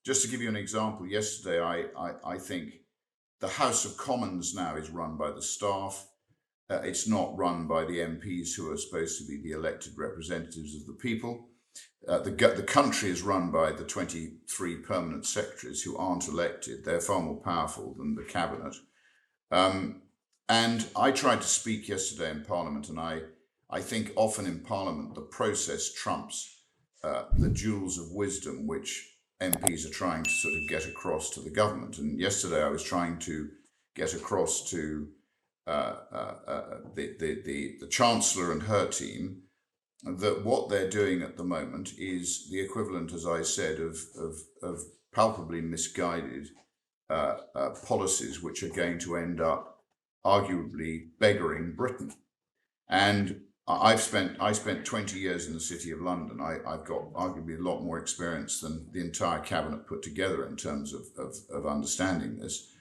Just to give you an example, yesterday I think the House of Commons now is run by the staff. It's not run by the MPs who are supposed to be the elected representatives of the people. The country is run by the 23 permanent secretaries who aren't elected. They're far more powerful than the cabinet. And I tried to speak yesterday in Parliament, and I think often in Parliament the process trumps the jewels of wisdom which MPs are trying to sort of get across to the government. And yesterday I was trying to get across to the Chancellor and her team that what they're doing at the moment is the equivalent, as I said, of palpably misguided policies which are going to end up arguably beggaring Britain. And I spent 20 years in the City of London. I've got arguably a lot more experience than the entire cabinet put together in terms of understanding this.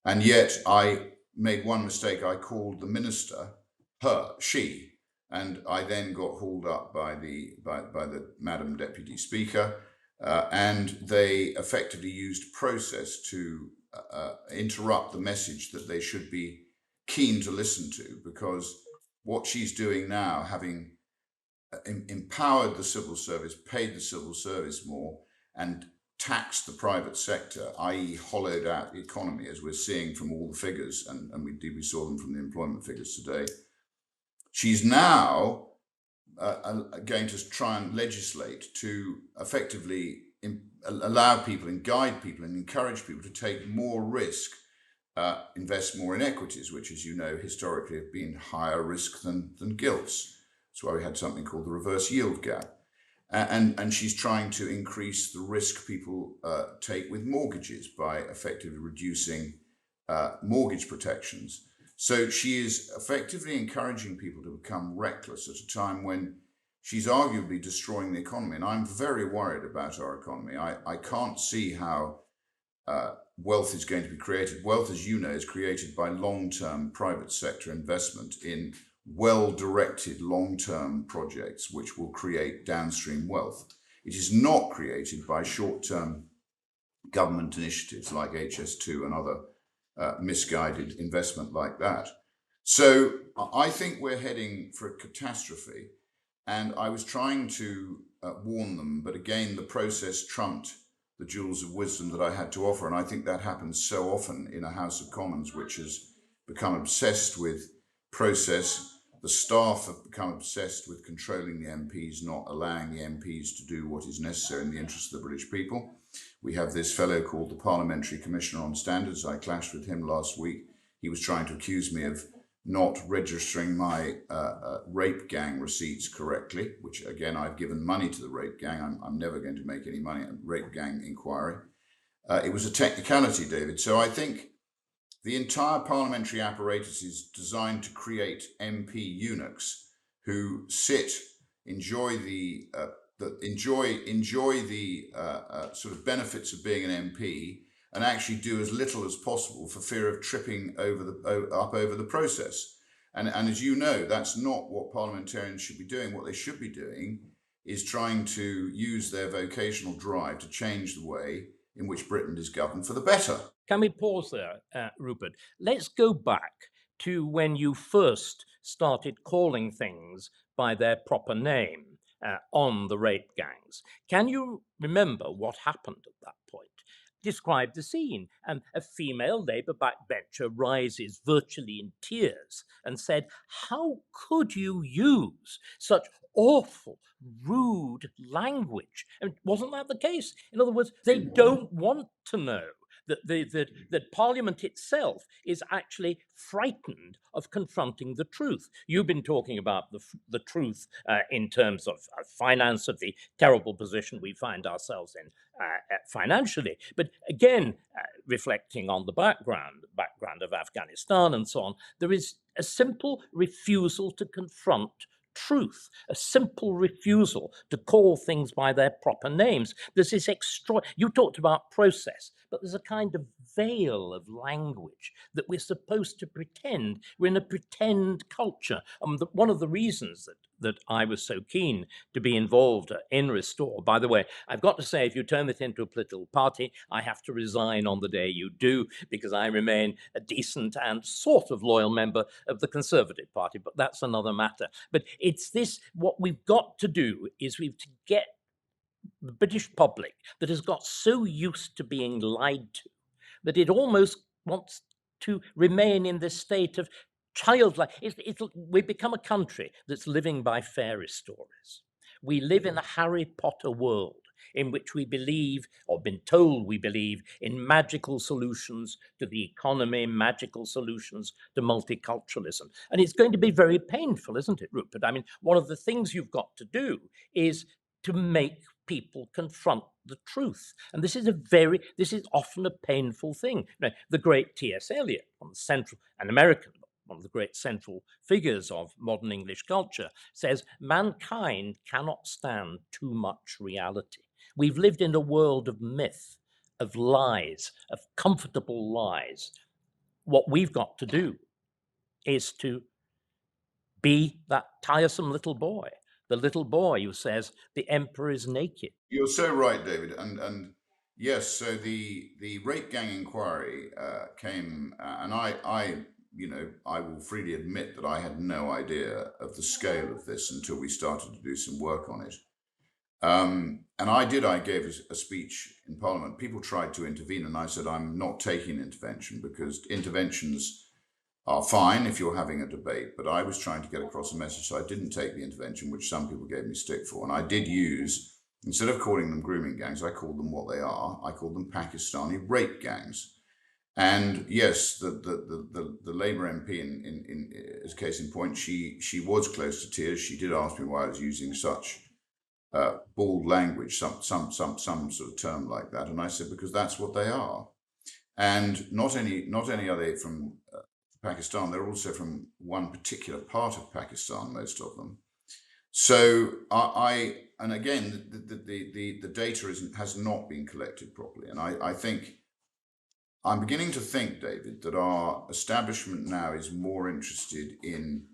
And yet I made one mistake. I called the minister she, and I then got hauled up by the Madam Deputy Speaker, and they effectively used process to interrupt the message that they should be keen to listen to, because what she's doing now, having empowered the civil service, paid the civil service more, and taxed the private sector, i.e. hollowed out the economy, as we're seeing from all the figures, and we saw them from the employment figures today. She's now going to try and legislate to effectively allow people and guide people and encourage people to take more risk, invest more in equities, which, as you know, historically have been higher risk than gilts. That's why we had something called the reverse yield gap. And she's trying to increase the risk people take with mortgages by effectively reducing mortgage protections. So she is effectively encouraging people to become reckless at a time when she's arguably destroying the economy. And I'm very worried about our economy. I can't see how wealth is going to be created. Wealth, as you know, is created by long-term private sector investment in well-directed long-term projects which will create downstream wealth. It is not created by short-term government initiatives like HS2 and other misguided investment like that. So I think we're heading for a catastrophe, and I was trying to warn them, but again, the process trumped the jewels of wisdom that I had to offer, and I think that happens so often in a House of Commons which has become obsessed with process. The staff have become obsessed with controlling the MPs, not allowing the MPs to do what is necessary in the interest of the British people. We have this fellow called the Parliamentary Commissioner on Standards. I clashed with him last week. He was trying to accuse me of not registering my rape gang receipts correctly, which again, I've given money to the rape gang. I'm never going to make any money on rape gang inquiry. It was a technicality, David. So I think the entire parliamentary apparatus is designed to create MP eunuchs who sit, enjoy the sort of benefits of being an MP, and actually do as little as possible for fear of tripping over the process. And as you know, that's not what parliamentarians should be doing. What they should be doing is trying to use their vocational drive to change the way in which Britain is governed for the better. Can we pause there, Rupert? Let's go back to when you first started calling things by their proper name on the rape gangs. Can you remember what happened at that point? Describe the scene. A female Labour backbencher rises virtually in tears and said, "How could you use such awful, rude language?" And wasn't that the case? In other words, they don't want to know that Parliament itself is actually frightened of confronting the truth. You've been talking about the truth in terms of finance, of the terrible position we find ourselves in financially. But again, reflecting on the background of Afghanistan and so on, there is a simple refusal to confront truth, a simple refusal to call things by their proper names. There's this you talked about process, but there's a kind of veil of language that we're supposed to pretend. We're in a pretend culture. One of the reasons that I was so keen to be involved in Restore. By the way, I've got to say, if you turn it into a political party, I have to resign on the day you do, because I remain a decent and sort of loyal member of the Conservative Party, but that's another matter. But it's this, what we've got to do is we've to get the British public that has got so used to being lied to that it almost wants to remain in this state of childlike. We become a country that's living by fairy stories. We live in a Harry Potter world in which we believe, or been told we believe, in magical solutions to the economy, magical solutions to multiculturalism. And it's going to be very painful, isn't it, Rupert? I mean, one of the things you've got to do is to make people confront the truth. And this is often a painful thing. Now, the great T.S. Eliot, an American, one of the great central figures of modern English culture, says mankind cannot stand too much reality. We've lived in a world of myth, of lies, of comfortable lies. What we've got to do is to be that tiresome little boy, the little boy who says the emperor is naked. You're so right, David. And yes, so the rape gang inquiry came, and I will freely admit that I had no idea of the scale of this until we started to do some work on it. And I gave a speech in Parliament. People tried to intervene, and I said, I'm not taking intervention, because interventions are fine if you're having a debate, but I was trying to get across a message, so I didn't take the intervention, which some people gave me stick for. And I did use, instead of calling them grooming gangs, I called them what they are. I called them Pakistani rape gangs. And yes, the Labour MP, in as case in point, she was close to tears. She did ask me why I was using such bald language, some sort of term like that, and I said, because that's what they are. And not only are they from Pakistan, they're also from one particular part of Pakistan, most of them. So and again, the data has not been collected properly. And I think, I'm beginning to think, David, that our establishment now is more interested in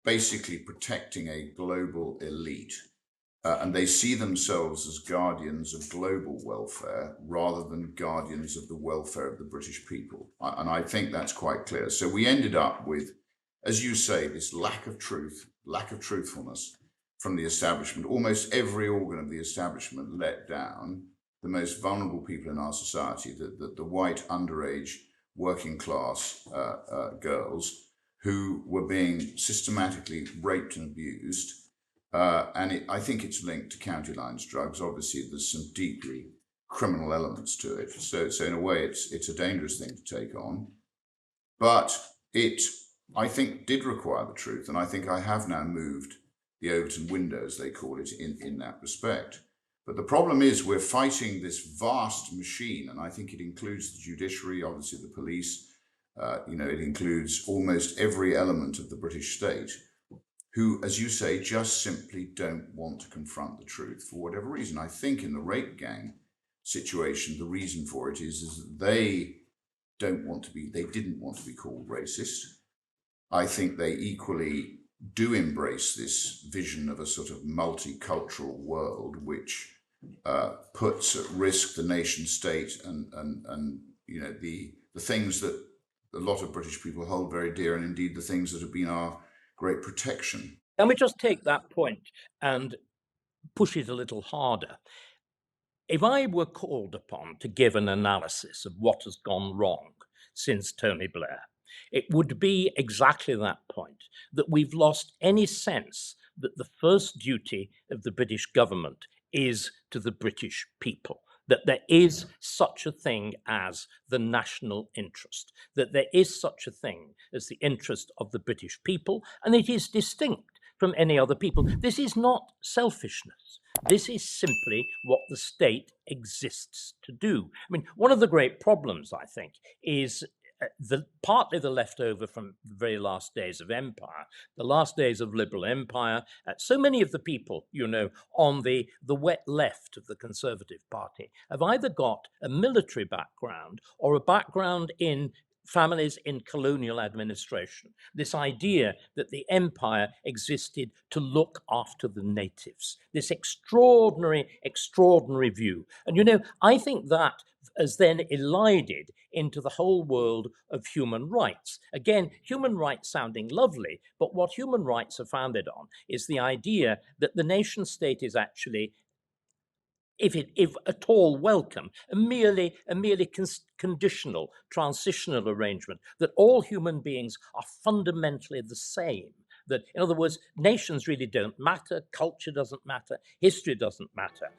basically protecting a global elite. And they see themselves as guardians of global welfare rather than guardians of the welfare of the British people. And I think that's quite clear. So we ended up with, as you say, this lack of truthfulness from the establishment. Almost every organ of the establishment let down the most vulnerable people in our society, the white underage working class girls who were being systematically raped and abused. I think it's linked to county lines drugs. Obviously, there's some deeply criminal elements to it. So in a way, it's a dangerous thing to take on. But it, I think, did require the truth. And I think I have now moved the Overton window, as they call it, in that respect. But the problem is we're fighting this vast machine, and I think it includes the judiciary, obviously the police, it includes almost every element of the British state, who, as you say, just simply don't want to confront the truth for whatever reason. I think in the rape gang situation, the reason for it is that they didn't want to be called racist. I think they equally do embrace this vision of a sort of multicultural world, which puts at risk the nation state and the things that a lot of British people hold very dear, and indeed the things that have been our great protection. Can we just take that point and push it a little harder? If I were called upon to give an analysis of what has gone wrong since Tony Blair, it would be exactly that point, that we've lost any sense that the first duty of the British government is to the British people, that there is such a thing as the national interest, that there is such a thing as the interest of the British people, and it is distinct from any other people. This is not selfishness. This is simply what the state exists to do. I mean, one of the great problems, I think, is partly the leftover from the very last days of empire, the last days of liberal empire. So many of the people, on the wet left of the Conservative Party have either got a military background or a background in families in colonial administration, this idea that the empire existed to look after the natives, this extraordinary, extraordinary view. And, I think that has then elided into the whole world of human rights. Again, human rights sounding lovely, but what human rights are founded on is the idea that the nation state is actually, if at all welcome, a merely conditional, transitional arrangement, that all human beings are fundamentally the same. That, in other words, nations really don't matter, culture doesn't matter, history doesn't matter.